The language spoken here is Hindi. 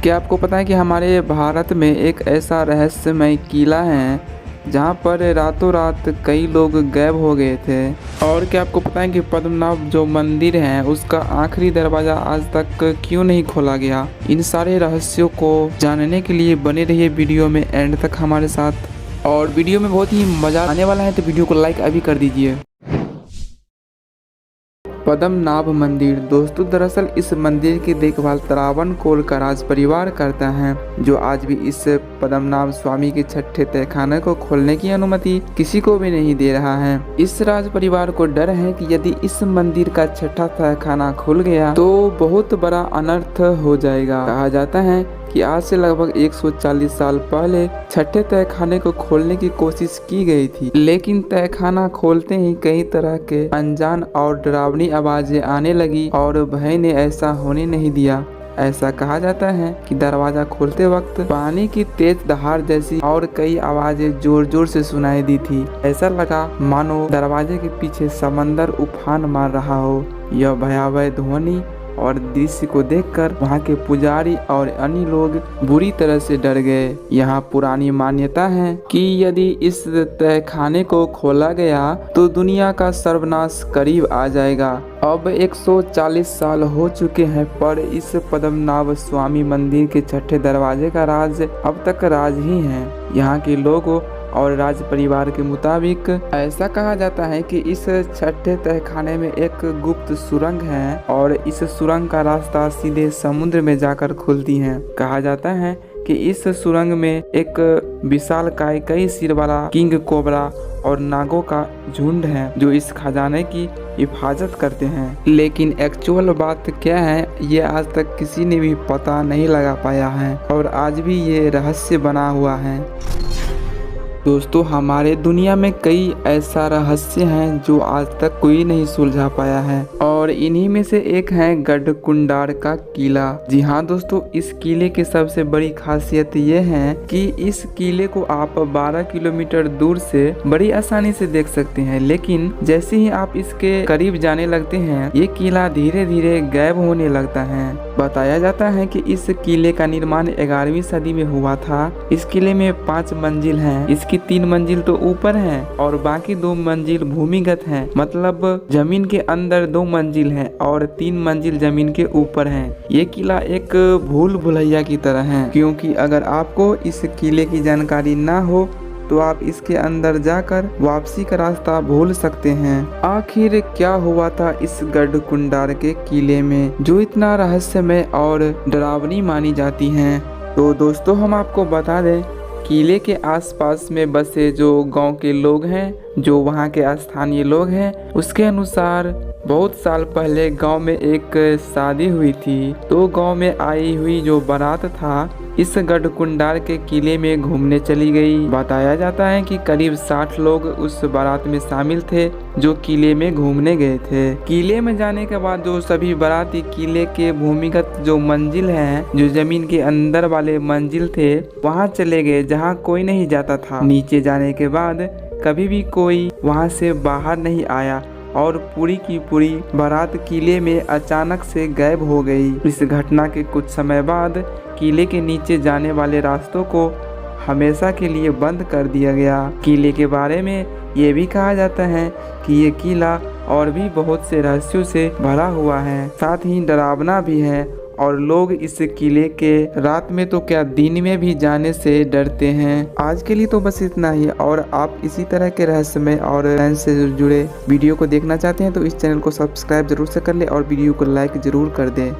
क्या आपको पता है कि हमारे भारत में एक ऐसा रहस्यमय किला है जहाँ पर रातों रात कई लोग गायब हो गए थे। और क्या आपको पता है कि पद्मनाभ जो मंदिर है उसका आखिरी दरवाज़ा आज तक क्यों नहीं खोला गया। इन सारे रहस्यों को जानने के लिए बने रहिए वीडियो में एंड तक हमारे साथ। और वीडियो में बहुत ही मज़ा आने वाला है, तो वीडियो को लाइक अभी कर दीजिए। पद्मनाभ मंदिर दोस्तों, दरअसल इस मंदिर की देखभाल त्रावणकोर का राज परिवार करता है, जो आज भी इस पद्मनाभ स्वामी के छठे तहखाने को खोलने की अनुमति किसी को भी नहीं दे रहा है। इस राज परिवार को डर है कि यदि इस मंदिर का छठा तहखाना खुल गया तो बहुत बड़ा अनर्थ हो जाएगा। कहा जाता है कि आज से लगभग 140 साल पहले छठे तहखाने को खोलने की कोशिश की गई थी, लेकिन तहखाना खोलते ही कई तरह के अनजान और डरावनी आवाजें आने लगी और भय ने ऐसा होने नहीं दिया। ऐसा कहा जाता है कि दरवाजा खोलते वक्त पानी की तेज दहाड़ जैसी और कई आवाजें जोर जोर से सुनाई दी थी। ऐसा लगा मानो दरवाजे के पीछे समंदर उफान मार रहा हो। यह भयावह ध्वनि और दृश्य को देखकर वहाँ के पुजारी और अन्य लोग बुरी तरह से डर गए। यहाँ पुरानी मान्यता है कि यदि इस तहखाने को खोला गया तो दुनिया का सर्वनाश करीब आ जाएगा। अब 140 साल हो चुके हैं, पर इस पद्मनाभ स्वामी मंदिर के छठे दरवाजे का राज अब तक राज ही है। यहाँ के लोगों और राज परिवार के मुताबिक ऐसा कहा जाता है कि इस छठे तहखाने में एक गुप्त सुरंग है और इस सुरंग का रास्ता सीधे समुद्र में जाकर खुलती है। कहा जाता है कि इस सुरंग में एक विशालकाय कई सिर वाला किंग कोबरा और नागों का झुंड है जो इस खजाने की हिफाजत करते हैं। लेकिन एक्चुअल बात क्या है ये आज तक किसी ने भी पता नहीं लगा पाया है और आज भी ये रहस्य बना हुआ है। दोस्तों, हमारे दुनिया में कई ऐसा रहस्य हैं जो आज तक कोई नहीं सुलझा पाया है और इन्हीं में से एक है गढ़कुंडार का किला। जी हाँ दोस्तों, इस किले की सबसे बड़ी खासियत ये है कि इस किले को आप 12 किलोमीटर दूर से बड़ी आसानी से देख सकते हैं, लेकिन जैसे ही आप इसके करीब जाने लगते हैं ये किला धीरे धीरे गायब होने लगता है। बताया जाता है कि इस किले का निर्माण 11वीं सदी में हुआ था। इस किले में 5 मंजिल हैं। इसकी 3 मंजिल तो ऊपर हैं और बाकी 2 मंजिल भूमिगत हैं, मतलब जमीन के अंदर 2 मंजिल हैं और 3 मंजिल जमीन के ऊपर हैं। ये किला एक भूल भुलैया की तरह है, क्योंकि अगर आपको इस किले की जानकारी ना हो तो आप इसके अंदर जाकर वापसी का रास्ता भूल सकते हैं। आखिर क्या हुआ था इस गढ़कुंडार के किले में जो इतना रहस्यमय और डरावनी मानी जाती हैं? तो दोस्तों, हम आपको बता दें, किले के आसपास में बसे जो गांव के लोग हैं, जो वहां के स्थानीय लोग हैं, उसके अनुसार बहुत साल पहले गांव में एक शादी हुई थी। तो गांव में आई हुई जो बारात था इस गढ़कुंडार के किले में घूमने चली गई। बताया जाता है कि करीब 60 लोग उस बारात में शामिल थे जो किले में घूमने गए थे। किले में जाने के बाद जो सभी बाराती किले के भूमिगत जो मंजिल हैं, जो जमीन के अंदर वाले मंजिल थे, वहां चले गए जहां कोई नहीं जाता था। नीचे जाने के बाद कभी भी कोई वहां से बाहर नहीं आया और पूरी की पूरी बारात किले में अचानक से गायब हो गई। इस घटना के कुछ समय बाद किले के नीचे जाने वाले रास्तों को हमेशा के लिए बंद कर दिया गया। किले के बारे में ये भी कहा जाता है कि ये किला और भी बहुत से रहस्यों से भरा हुआ है, साथ ही डरावना भी है और लोग इस किले के रात में तो क्या दिन में भी जाने से डरते हैं। आज के लिए तो बस इतना ही, और आप इसी तरह के रहस्यमय और साइंस से जुड़े वीडियो को देखना चाहते हैं तो इस चैनल को सब्सक्राइब जरूर से कर ले और वीडियो को लाइक जरूर कर दें।